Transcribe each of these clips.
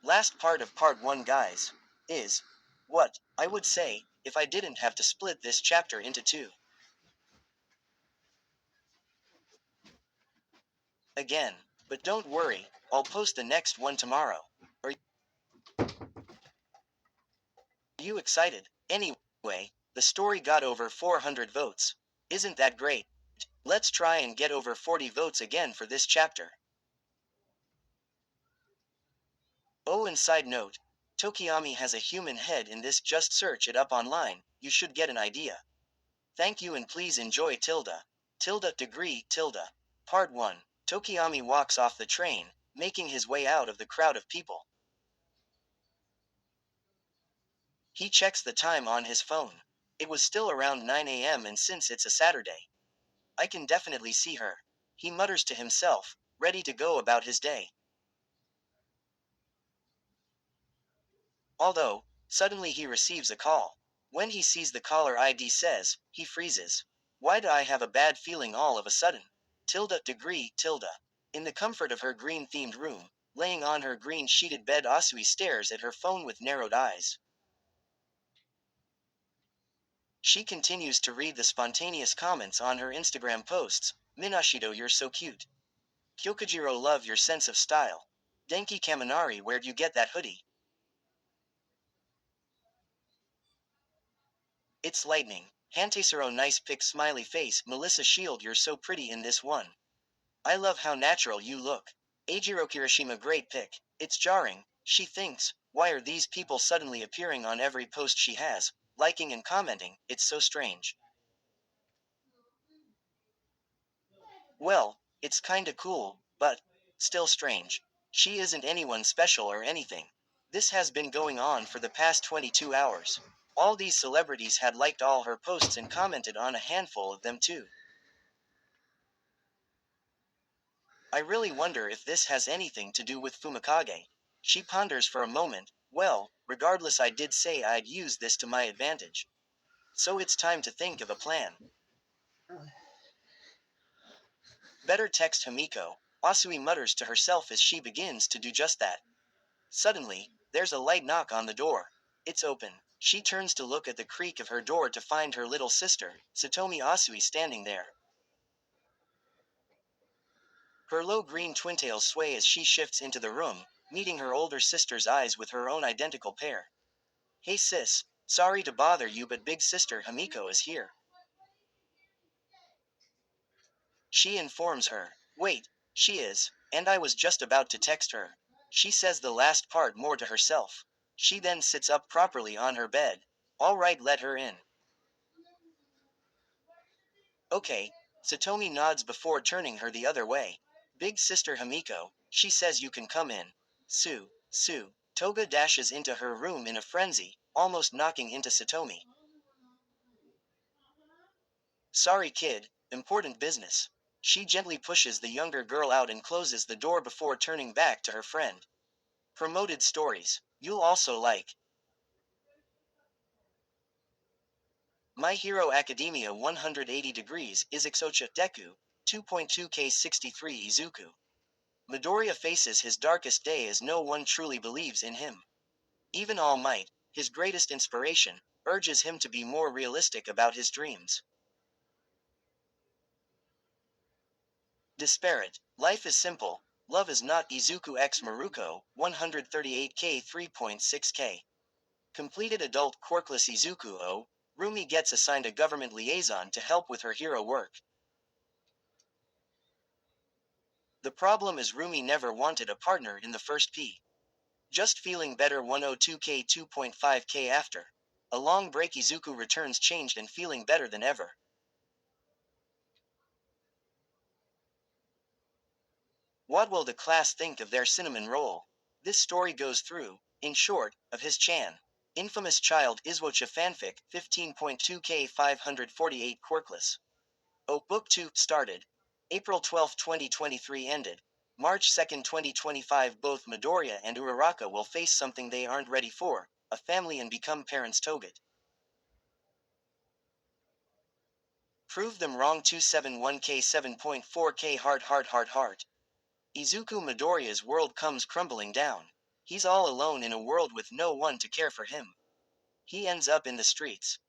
Last part of part 1, guys, is what I would say if I didn't have to split this chapter into two. Again. But don't worry, I'll post the next one tomorrow. Are you excited? Anyway, the story got over 400 votes. Isn't that great? Let's try and get over 40 votes again for this chapter. Oh, and side note, Tokiyami has a human head in this. Just search it up online, you should get an idea. Thank you and please enjoy degree. Part 1. Tokiyami walks off the train, making his way out of the crowd of people. He checks the time on his phone. It was still around 9 a.m. and since it's a Saturday, I can definitely see her. He mutters to himself, ready to go about his day. Although, suddenly he receives a call. When he sees the caller ID says, he freezes. Why do I have a bad feeling all of a sudden? Degree. In the comfort of her green-themed room, laying on her green-sheeted bed, Asui stares at her phone with narrowed eyes. She continues to read the spontaneous comments on her Instagram posts. Minashido, you're so cute. Kyokujiro, love your sense of style. Denki Kaminari, where'd you get that hoodie? It's lightning. Hantesaro, nice pic, smiley face. Melissa Shield, you're so pretty in this one. I love how natural you look. Eijiro Kirishima, great pic. It's jarring, she thinks. Why are these people suddenly appearing on every post she has, liking and commenting? It's so strange. Well, it's kinda cool, but still strange. She isn't anyone special or anything. This has been going on for the past 22 hours. All these celebrities had liked all her posts and commented on a handful of them too. I really wonder if this has anything to do with Fumikage. She ponders for a moment. Well, regardless, I did say I'd use this to my advantage. So it's time to think of a plan. Better text Himiko, Asui mutters to herself as she begins to do just that. Suddenly, there's a light knock on the door. It's open. She turns to look at the creak of her door to find her little sister, Satomi Asui, standing there. Her low green twintails sway as she shifts into the room, meeting her older sister's eyes with her own identical pair. Hey sis, sorry to bother you, but big sister Himiko is here. She informs her. Wait, she is, and I was just about to text her. She says the last part more to herself. She then sits up properly on her bed. All right, let her in. Okay, Satomi nods before turning her the other way. Big sister Himiko, she says you can come in. Sue. Toga dashes into her room in a frenzy, almost knocking into Satomi. Sorry kid, important business. She gently pushes the younger girl out and closes the door before turning back to her friend. Promoted stories. You'll also like My Hero Academia 180 Degrees Izixocha Deku 2.2K63 Izuku. Midoriya faces his darkest day as no one truly believes in him. Even All Might, his greatest inspiration, urges him to be more realistic about his dreams. Disparate. Life is simple. Love is not. Izuku x Maruko 138K 3.6K. Completed adult quirkless Izuku O. Rumi gets assigned a government liaison to help with her hero work. The problem is Rumi never wanted a partner in the first P. Just feeling better 102K 2.5K after a long break, Izuku returns changed and feeling better than ever. What will the class think of their cinnamon roll? This story goes through, in short, of his Chan. Infamous child Izwocha fanfic 15.2K 548 quirkless. Book 2 started. April 12, 2023 ended. March 2, 2025. Both Midoriya and Uraraka will face something they aren't ready for, a family, and become parents. Toget. Prove them wrong. 271K 7.4K heart. Izuku Midoriya's world comes crumbling down. He's all alone in a world with no one to care for him. He ends up in the streets.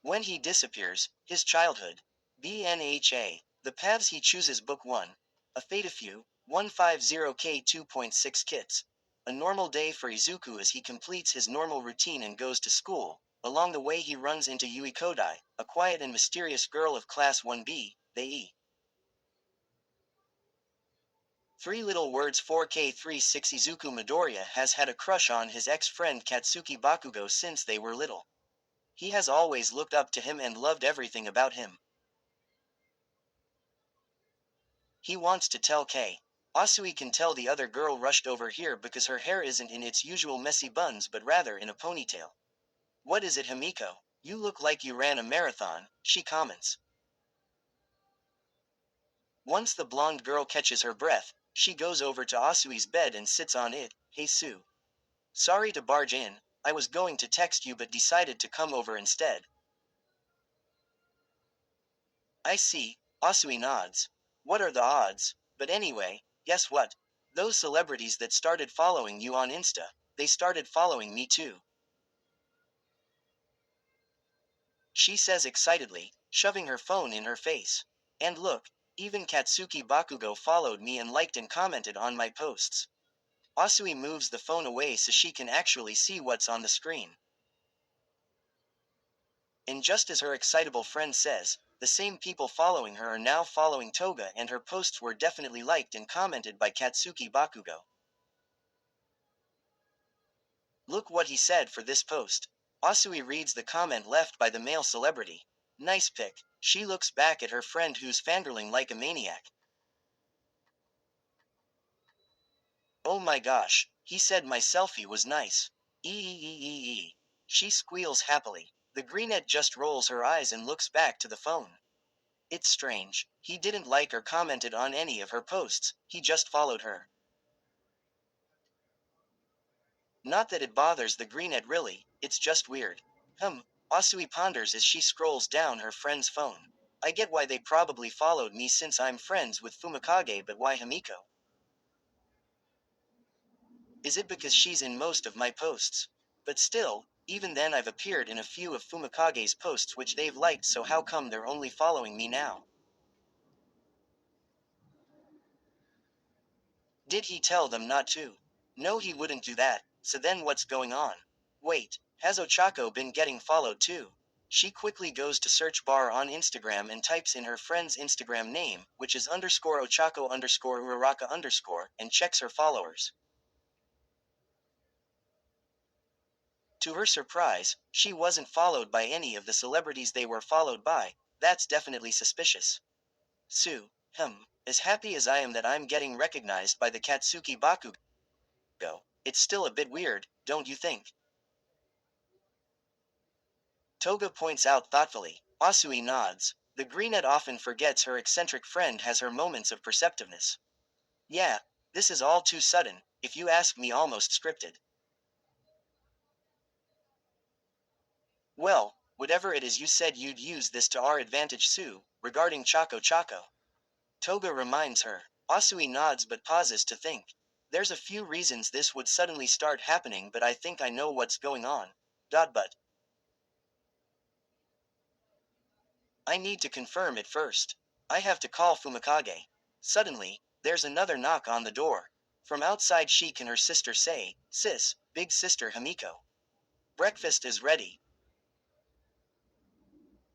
When he disappears, his childhood. BNHA. The paths he chooses. Book 1. A Fate of Few, 150K 2.6 kits. A normal day for Izuku as he completes his normal routine and goes to school. Along the way he runs into Yui Kodai, a quiet and mysterious girl of Class 1B, the Three Little Words 4K36. Izuku Midoriya has had a crush on his ex-friend Katsuki Bakugo since they were little. He has always looked up to him and loved everything about him. He wants to tell Kei. Asui can tell the other girl rushed over here because her hair isn't in its usual messy buns but rather in a ponytail. What is it, Himiko? You look like you ran a marathon, she comments. Once the blonde girl catches her breath, she goes over to Asui's bed and sits on it. Hey Sue. Sorry to barge in, I was going to text you but decided to come over instead. I see, Asui nods. What are the odds? But anyway, guess what? Those celebrities that started following you on Insta, they started following me too. She says excitedly, shoving her phone in her face. And look, even Katsuki Bakugo followed me and liked and commented on my posts. Asui moves the phone away so she can actually see what's on the screen. And just as her excitable friend says, the same people following her are now following Toga and her posts were definitely liked and commented by Katsuki Bakugo. Look what he said for this post. Asui reads the comment left by the male celebrity. Nice pic. She looks back at her friend who's fangirling like a maniac. Oh my gosh, he said my selfie was nice. Eeeeeee. She squeals happily. The greenette just rolls her eyes and looks back to the phone. It's strange. He didn't like or commented on any of her posts, he just followed her. Not that it bothers the greenette really, it's just weird. Asui ponders as she scrolls down her friend's phone. I get why they probably followed me since I'm friends with Fumikage, but why Himiko? Is it because she's in most of my posts? But still, even then I've appeared in a few of Fumikage's posts which they've liked, so how come they're only following me now? Did he tell them not to? No, he wouldn't do that, so then what's going on? Wait, has Ochako been getting followed too? She quickly goes to search bar on Instagram and types in her friend's Instagram name, which is _Ochako_Uraraka_, and checks her followers. To her surprise, she wasn't followed by any of the celebrities they were followed by. That's definitely suspicious. Sue, as happy as I am that I'm getting recognized by the Katsuki Bakugo, it's still a bit weird, don't you think? Toga points out thoughtfully. Asui nods. The greenette often forgets her eccentric friend has her moments of perceptiveness. Yeah, this is all too sudden, if you ask me, almost scripted. Well, whatever it is, you said you'd use this to our advantage, Sue, regarding Chaco Chaco. Toga reminds her. Asui nods but pauses to think. There's a few reasons this would suddenly start happening, but I think I know what's going on. But I need to confirm it first. I have to call Fumikage. Suddenly, there's another knock on the door. From outside, Sheik and her sister say, Sis, big sister Himiko. Breakfast is ready.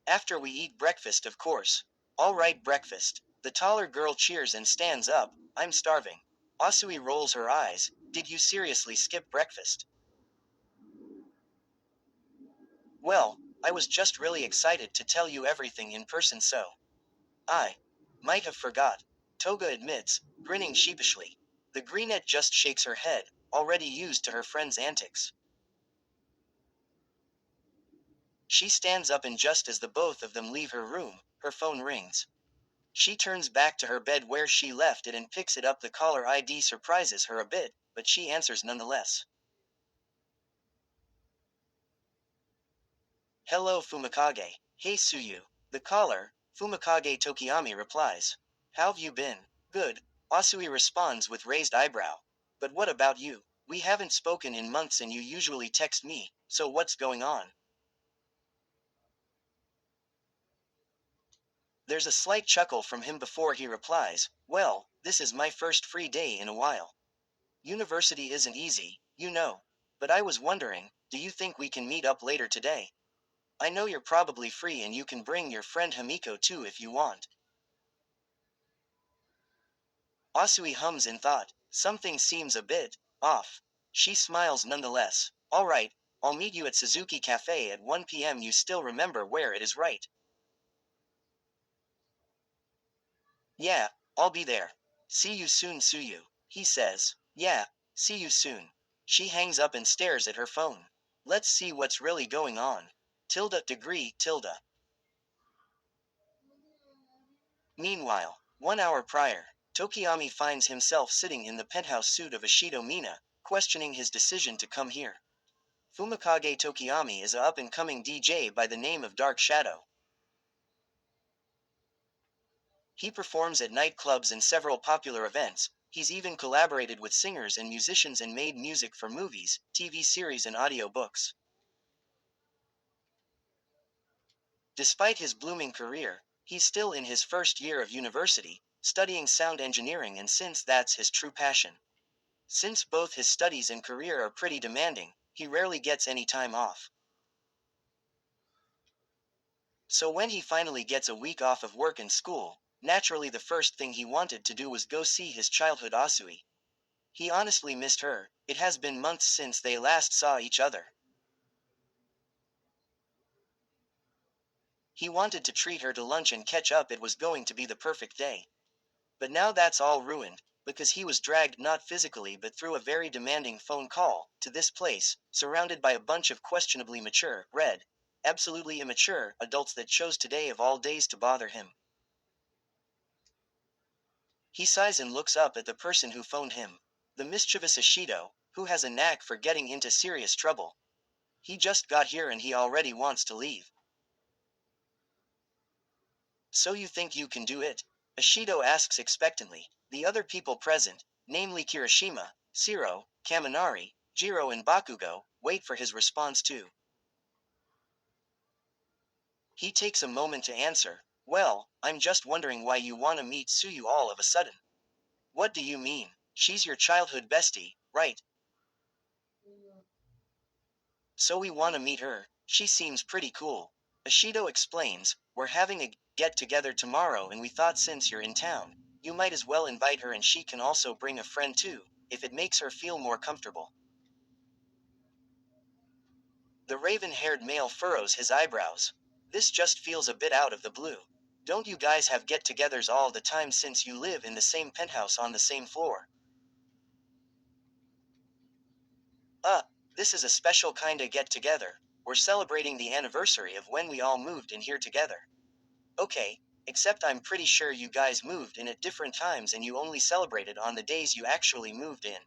After we eat breakfast, of course. All right, breakfast. The taller girl cheers and stands up. I'm starving. Asui rolls her eyes. Did you seriously skip breakfast? Well, I was just really excited to tell you everything in person, so I might have forgot. Toga admits, grinning sheepishly. The greenette just shakes her head, already used to her friend's antics. She stands up, and just as the both of them leave her room, her phone rings. She turns back to her bed where she left it and picks it up. The caller ID surprises her a bit, but she answers nonetheless. Hello, Fumikage. Hey, Suyu. The caller, Fumikage Tokiyami, replies. How've you been? Good. Asui responds with raised eyebrow. But what about you? We haven't spoken in months and you usually text me, so what's going on? There's a slight chuckle from him before he replies, well, this is my first free day in a while. University isn't easy, you know. But I was wondering, do you think we can meet up later today? I know you're probably free and you can bring your friend Hamiko too if you want. Asui hums in thought. Something seems a bit off. She smiles nonetheless. All right, I'll meet you at Suzuki Cafe at 1 p.m. You still remember where it is, right? Yeah, I'll be there. See you soon, Suyu. He says. Yeah, see you soon. She hangs up and stares at her phone. Let's see what's really going on. Tilde degree tilde. Meanwhile, 1 hour prior, Tokiyami finds himself sitting in the penthouse suite of Ashido Mina, questioning his decision to come here. Fumikage Tokiyami is a up-and-coming DJ by the name of Dark Shadow. He performs at nightclubs and several popular events. He's even collaborated with singers and musicians and made music for movies, TV series and audiobooks. Despite his blooming career, he's still in his first year of university, studying sound engineering, and since that's his true passion. Since both his studies and career are pretty demanding, he rarely gets any time off. So when he finally gets a week off of work and school, naturally the first thing he wanted to do was go see his childhood Asui. He honestly missed her. It has been months since they last saw each other. He wanted to treat her to lunch and catch up. It was going to be the perfect day. But now that's all ruined, because he was dragged not physically but through a very demanding phone call, to this place, surrounded by a bunch of questionably mature, absolutely immature, adults that chose today of all days to bother him. He sighs and looks up at the person who phoned him. The mischievous Ashido, who has a knack for getting into serious trouble. He just got here and he already wants to leave. So you think you can do it? Ashido asks expectantly. The other people present, namely Kirishima, Shiro, Kaminari, Jiro and Bakugo, wait for his response too. He takes a moment to answer. Well, I'm just wondering why you want to meet Suyu all of a sudden. What do you mean? She's your childhood bestie, right? So we want to meet her. She seems pretty cool. Ashido explains, we're having a get-together tomorrow and we thought since you're in town, you might as well invite her and she can also bring a friend too, if it makes her feel more comfortable. The raven-haired male furrows his eyebrows. This just feels a bit out of the blue. Don't you guys have get-togethers all the time since you live in the same penthouse on the same floor? This is a special kinda get-together. We're celebrating the anniversary of when we all moved in here together. Okay, except I'm pretty sure you guys moved in at different times and you only celebrated on the days you actually moved in.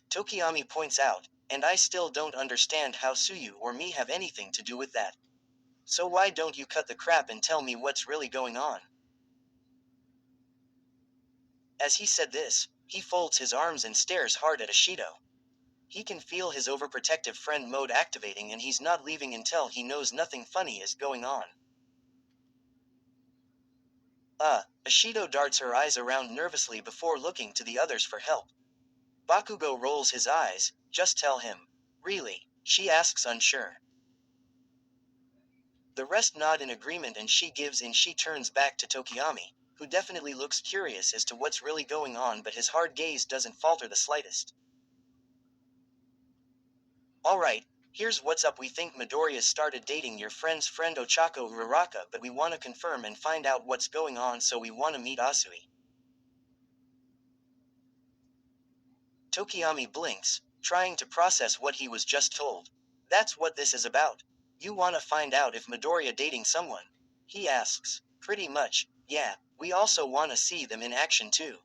Tokiyami points out, and I still don't understand how Suyu or me have anything to do with that. So why don't you cut the crap and tell me what's really going on? As he said this, he folds his arms and stares hard at Ashido. He can feel his overprotective friend mode activating and he's not leaving until he knows nothing funny is going on. Ashido darts her eyes around nervously before looking to the others for help. Bakugo rolls his eyes. Just tell him. Really? She asks, unsure. The rest nod in agreement and she gives in. She turns back to Tokiyami, who definitely looks curious as to what's really going on, but his hard gaze doesn't falter the slightest. Alright, here's what's up. We think Midoriya started dating your friend's friend Ochako Uraraka, but we want to confirm and find out what's going on, so we want to meet Asui. Tokiyami blinks, trying to process what he was just told. That's what this is about. You want to find out if Midoriya dating someone? He asks. Pretty much, yeah. We also want to see them in action too.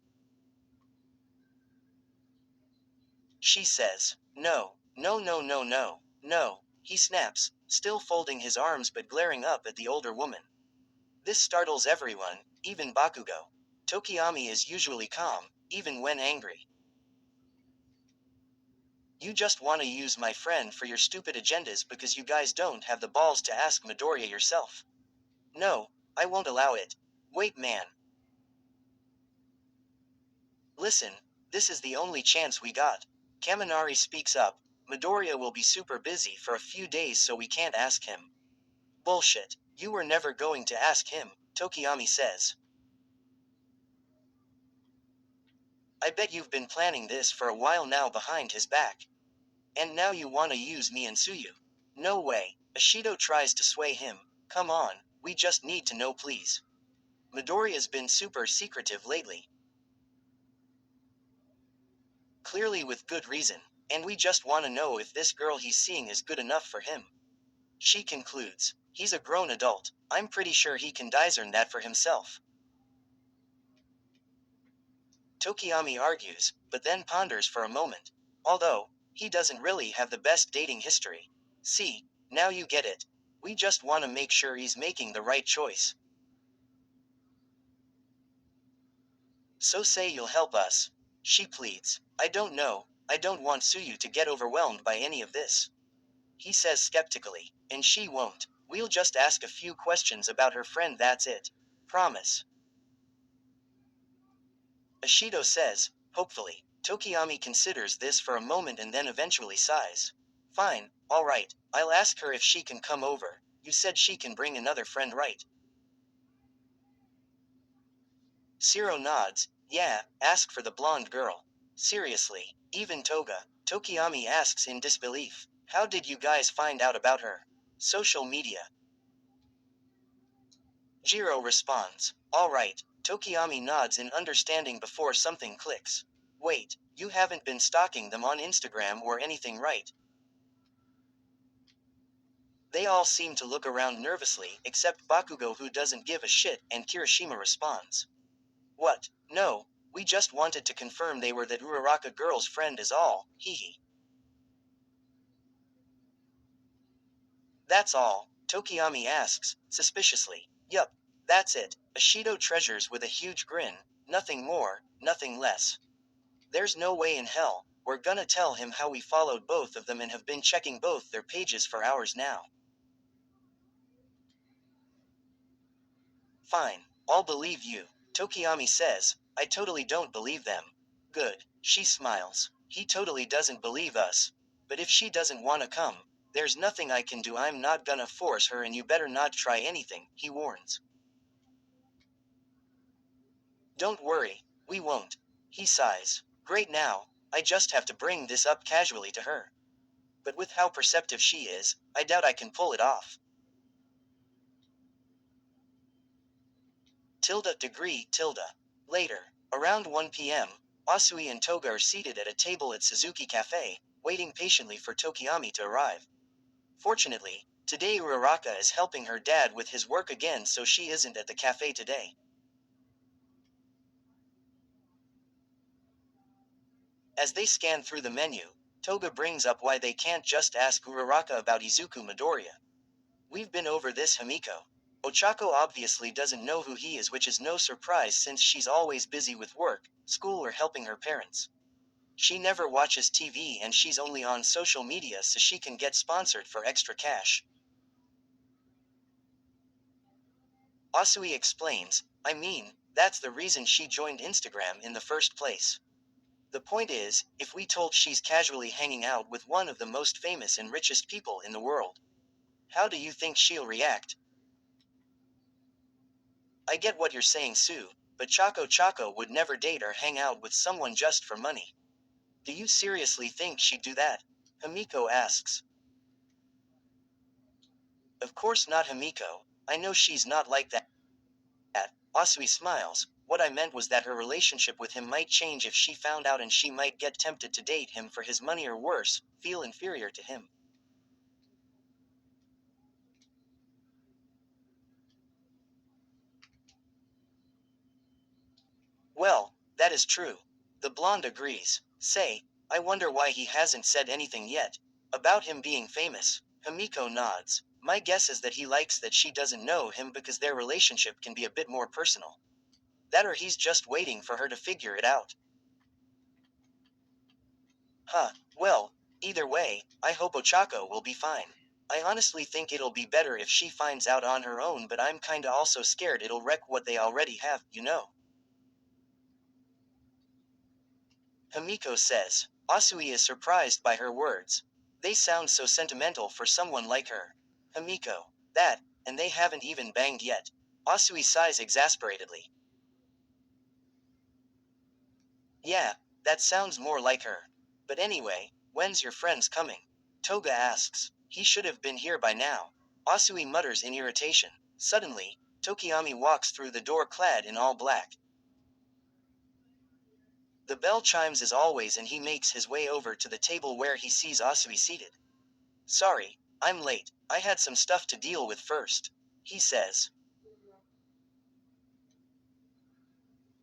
She says. No, no, no, no, no, no. He snaps, still folding his arms but glaring up at the older woman. This startles everyone, even Bakugo. Tokiyami is usually calm, even when angry. You just want to use my friend for your stupid agendas because you guys don't have the balls to ask Midoriya yourself. No, I won't allow it. Wait, man. Listen, this is the only chance we got. Kaminari speaks up. Midoriya will be super busy for a few days so we can't ask him. Bullshit. You were never going to ask him, Tokiyami says. I bet you've been planning this for a while now behind his back. And now you want to use me and Tsuyu. No way. Ashido tries to sway him. Come on, we just need to know, please. Midoriya's been super secretive lately. Clearly with good reason. And we just want to know if this girl he's seeing is good enough for him. She concludes. He's a grown adult. I'm pretty sure he can discern that for himself. Tokiyami argues, but then ponders for a moment. Although, he doesn't really have the best dating history. See, now you get it. We just want to make sure he's making the right choice. So say you'll help us. She pleads. I don't know. I don't want Tsuyu to get overwhelmed by any of this. He says skeptically. And she won't. We'll just ask a few questions about her friend, that's it. Promise. Ashido says, hopefully. Tokiyami considers this for a moment and then eventually sighs. Fine, alright, I'll ask her if she can come over. You said she can bring another friend, right? Shiro nods. Yeah, ask for the blonde girl. Seriously, even Toga. Tokiyami asks in disbelief. How did you guys find out about her? Social media. Jiro responds. Alright. Tokiyami nods in understanding before something clicks. Wait, you haven't been stalking them on Instagram or anything, right? They all seem to look around nervously, except Bakugo, who doesn't give a shit, and Kirishima responds. What? No, we just wanted to confirm they were that Uraraka girl's friend is all, hehe. That's all, Tokiyami asks, suspiciously. Yup, that's it. Ashido treasures with a huge grin. Nothing more, nothing less. There's no way in hell, we're gonna tell him how we followed both of them and have been checking both their pages for hours now. Fine, I'll believe you, Tokiyami says. I totally don't believe them. Good, she smiles. He totally doesn't believe us. But if she doesn't wanna come, there's nothing I can do. I'm not gonna force her, and you better not try anything, he warns. Don't worry, we won't. He sighs. Great, now, I just have to bring this up casually to her. But with how perceptive she is, I doubt I can pull it off. Later, around 1 p.m., Asui and Toga are seated at a table at Suzuki Cafe, waiting patiently for Tokiyami to arrive. Fortunately, today Uraraka is helping her dad with his work again, so she isn't at the cafe today. As they scan through the menu, Toga brings up why they can't just ask Uraraka about Izuku Midoriya. We've been over this, Himiko. Ochako obviously doesn't know who he is, which is no surprise since she's always busy with work, school, or helping her parents. She never watches TV and she's only on social media so she can get sponsored for extra cash. Asui explains, I mean, that's the reason she joined Instagram in the first place. The point is, if we told she's casually hanging out with one of the most famous and richest people in the world, how do you think she'll react? I get what you're saying, Sue, but Choco would never date or hang out with someone just for money. Do you seriously think she'd do that? Himiko asks. Of course not, Himiko. I know she's not like that. Asui smiles. What I meant was that her relationship with him might change if she found out, and she might get tempted to date him for his money, or worse, feel inferior to him. Well, that is true. The blonde agrees. Say, I wonder why he hasn't said anything yet. About him being famous. Himiko nods. My guess is that he likes that she doesn't know him because their relationship can be a bit more personal. That or he's just waiting for her to figure it out. Huh, well, either way, I hope Ochako will be fine. I honestly think it'll be better if she finds out on her own, but I'm kinda also scared it'll wreck what they already have, you know. Himiko says. Asui is surprised by her words. They sound so sentimental for someone like her. Himiko. That, and they haven't even banged yet. Asui sighs exasperatedly. Yeah, that sounds more like her. But anyway, when's your friends coming? Toga asks. He should have been here by now. Asui mutters in irritation. Suddenly, Tokiyami walks through the door clad in all black. The bell chimes as always and he makes his way over to the table where he sees Asui seated. Sorry, I'm late. I had some stuff to deal with first. He says.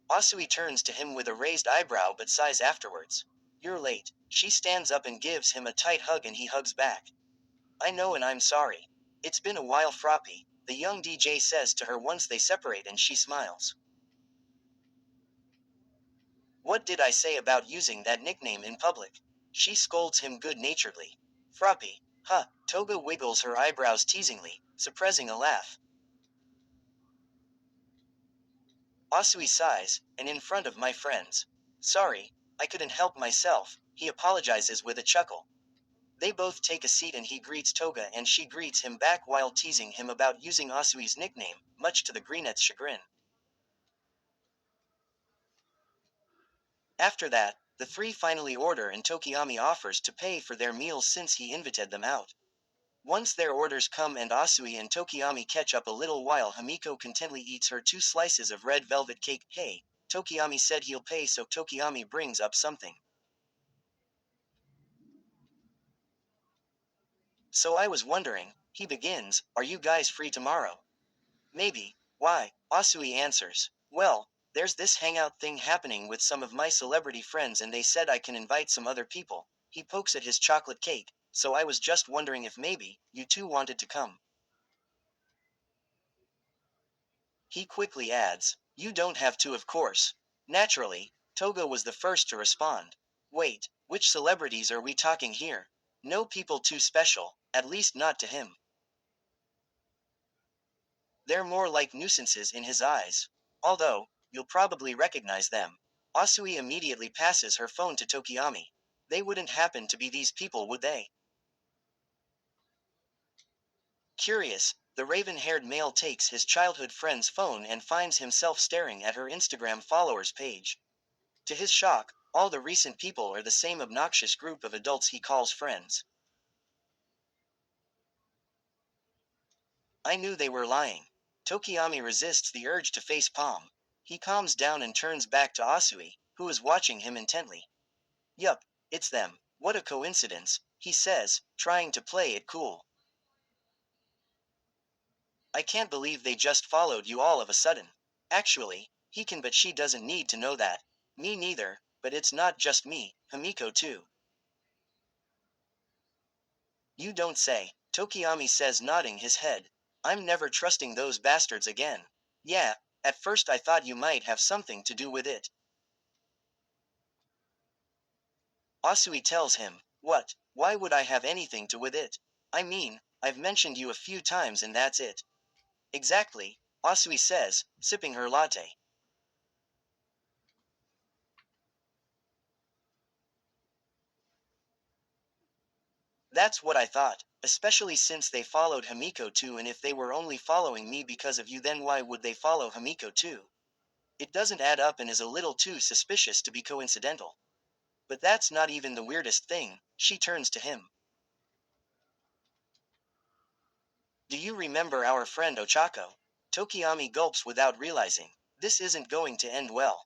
Asui turns to him with a raised eyebrow but sighs afterwards. You're late. She stands up and gives him a tight hug and he hugs back. I know and I'm sorry. It's been a while, Froppy, the young DJ says to her once they separate and she smiles. What did I say about using that nickname in public? She scolds him good-naturedly. Froppy, huh, Toga wiggles her eyebrows teasingly, suppressing a laugh. Asui sighs, and in front of my friends. Sorry, I couldn't help myself, he apologizes with a chuckle. They both take a seat and he greets Toga and she greets him back while teasing him about using Asui's nickname, much to the Greenette's chagrin. After that, the three finally order and Tokiyami offers to pay for their meals since he invited them out. Once their orders come and Asui and Tokiyami catch up a little while, Himiko contentedly eats her 2 slices of red velvet cake. Hey, Tokiyami said he'll pay, so Tokiyami brings up something. So I was wondering, he begins, are you guys free tomorrow? Maybe. Why? Asui answers. Well, there's this hangout thing happening with some of my celebrity friends and they said I can invite some other people. He pokes at his chocolate cake, so I was just wondering if maybe you two wanted to come. He quickly adds, you don't have to, of course. Naturally, Toga was the first to respond. Wait, which celebrities are we talking here? No people too special, at least not to him. They're more like nuisances in his eyes. Although, you'll probably recognize them. Asui immediately passes her phone to Tokiyami. They wouldn't happen to be these people, would they? Curious, the raven-haired male takes his childhood friend's phone and finds himself staring at her Instagram followers page. To his shock, all the recent people are the same obnoxious group of adults he calls friends. I knew they were lying. Tokiyami resists the urge to face palm. He calms down and turns back to Asui, who is watching him intently. Yup, it's them. What a coincidence, he says, trying to play it cool. I can't believe they just followed you all of a sudden. Actually, he can, but she doesn't need to know that. Me neither, but it's not just me, Himiko too. You don't say, Tokiyami says, nodding his head. I'm never trusting those bastards again. Yeah, at first I thought you might have something to do with it. Asui tells him, what? Why would I have anything to with it? I mean, I've mentioned you a few times and that's it. Exactly, Asui says, sipping her latte. That's what I thought, especially since they followed Himiko too, and if they were only following me because of you, then why would they follow Himiko too? It doesn't add up and is a little too suspicious to be coincidental. But that's not even the weirdest thing, she turns to him. Do you remember our friend Ochako? Tokiyami gulps without realizing. This isn't going to end well.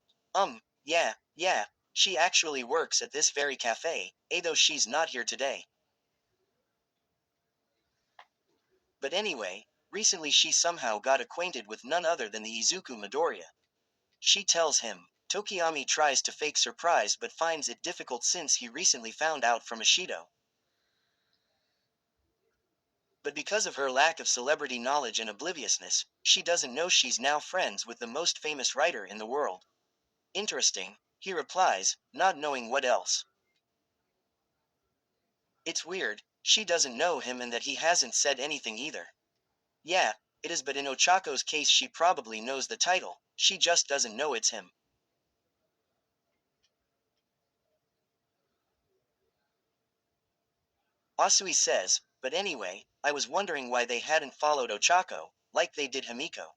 Yeah, she actually works at this very cafe, though she's not here today. But anyway, recently she somehow got acquainted with none other than the Izuku Midoriya. She tells him. Tokiyami tries to fake surprise but finds it difficult since he recently found out from Ishido. But because of her lack of celebrity knowledge and obliviousness, she doesn't know she's now friends with the most famous writer in the world. Interesting, he replies, not knowing what else. It's weird, she doesn't know him and that he hasn't said anything either. Yeah, it is, but in Ochako's case she probably knows the title, she just doesn't know it's him. Asui says, but anyway, I was wondering why they hadn't followed Ochako, like they did Himiko.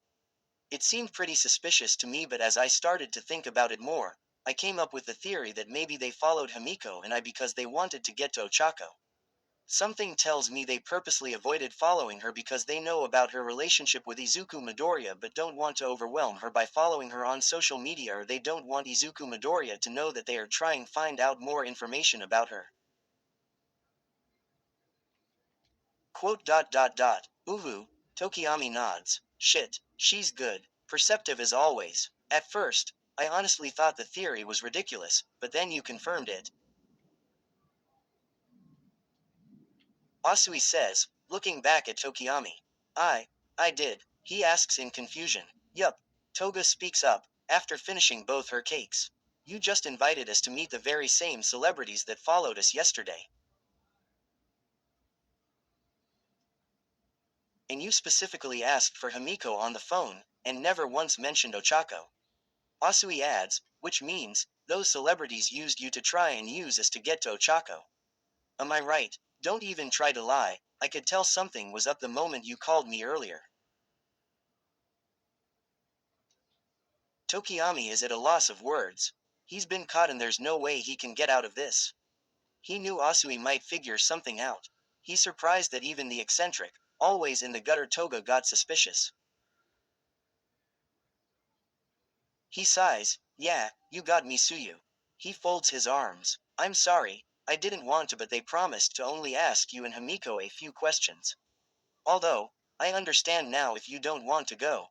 It seemed pretty suspicious to me, but as I started to think about it more, I came up with the theory that maybe they followed Himiko and I because they wanted to get to Ochako. Something tells me they purposely avoided following her because they know about her relationship with Izuku Midoriya but don't want to overwhelm her by following her on social media, or they don't want Izuku Midoriya to know that they are trying to find out more information about her. Quote dot dot dot. Uhu, Tokiyami nods. Shit, she's good. Perceptive as always. At first, I honestly thought the theory was ridiculous, but then you confirmed it. Asui says, looking back at Tokiyami. I did. He asks in confusion. Yup. Toga speaks up, after finishing both her cakes. You just invited us to meet the very same celebrities that followed us yesterday. And you specifically asked for Himiko on the phone, and never once mentioned Ochako. Asui adds, which means, those celebrities used you to try and use us to get to Ochako. Am I right? Don't even try to lie, I could tell something was up the moment you called me earlier. Tokiyami is at a loss of words. He's been caught and there's no way he can get out of this. He knew Asui might figure something out. He's surprised that even the eccentric, always in the gutter Toga got suspicious. He sighs, yeah, you got me, Suyu. He folds his arms. I'm sorry, I didn't want to, but they promised to only ask you and Himiko a few questions. Although, I understand now if you don't want to go.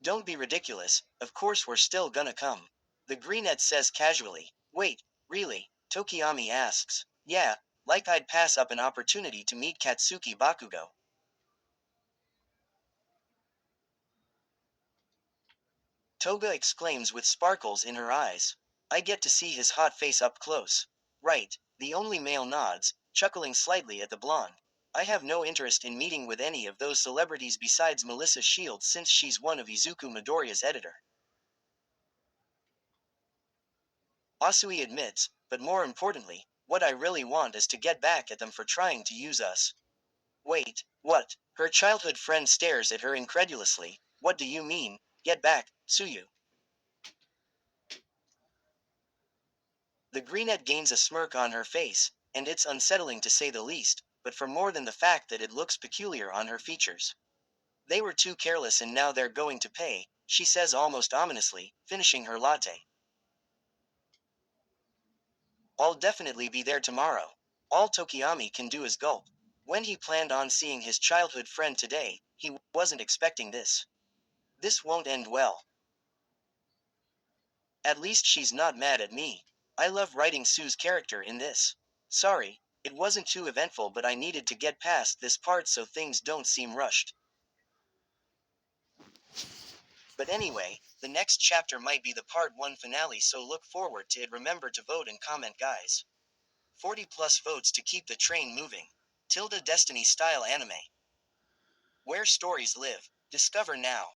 Don't be ridiculous, of course we're still gonna come. The greenette says casually. Wait, really? Tokiyami asks. Yeah, like I'd pass up an opportunity to meet Katsuki Bakugo. Toga exclaims with sparkles in her eyes. I get to see his hot face up close. Right, the only male nods, chuckling slightly at the blonde. I have no interest in meeting with any of those celebrities besides Melissa Shields since she's one of Izuku Midoriya's editor. Asui admits, but more importantly, what I really want is to get back at them for trying to use us. Wait, what? Her childhood friend stares at her incredulously. What do you mean, get back, Suyu? The greenette gains a smirk on her face, and it's unsettling to say the least, but for more than the fact that it looks peculiar on her features. They were too careless and now they're going to pay, she says almost ominously, finishing her latte. I'll definitely be there tomorrow. All Tokiyami can do is gulp. When he planned on seeing his childhood friend today, he wasn't expecting this. This won't end well. At least she's not mad at me. I love writing Sue's character in this. Sorry, it wasn't too eventful, but I needed to get past this part so things don't seem rushed. But anyway, the next chapter might be the part 1 finale, so look forward to it. Remember to vote and comment, guys. 40 plus votes to keep the train moving. Tilda Destiny style anime. Where stories live. Discover now.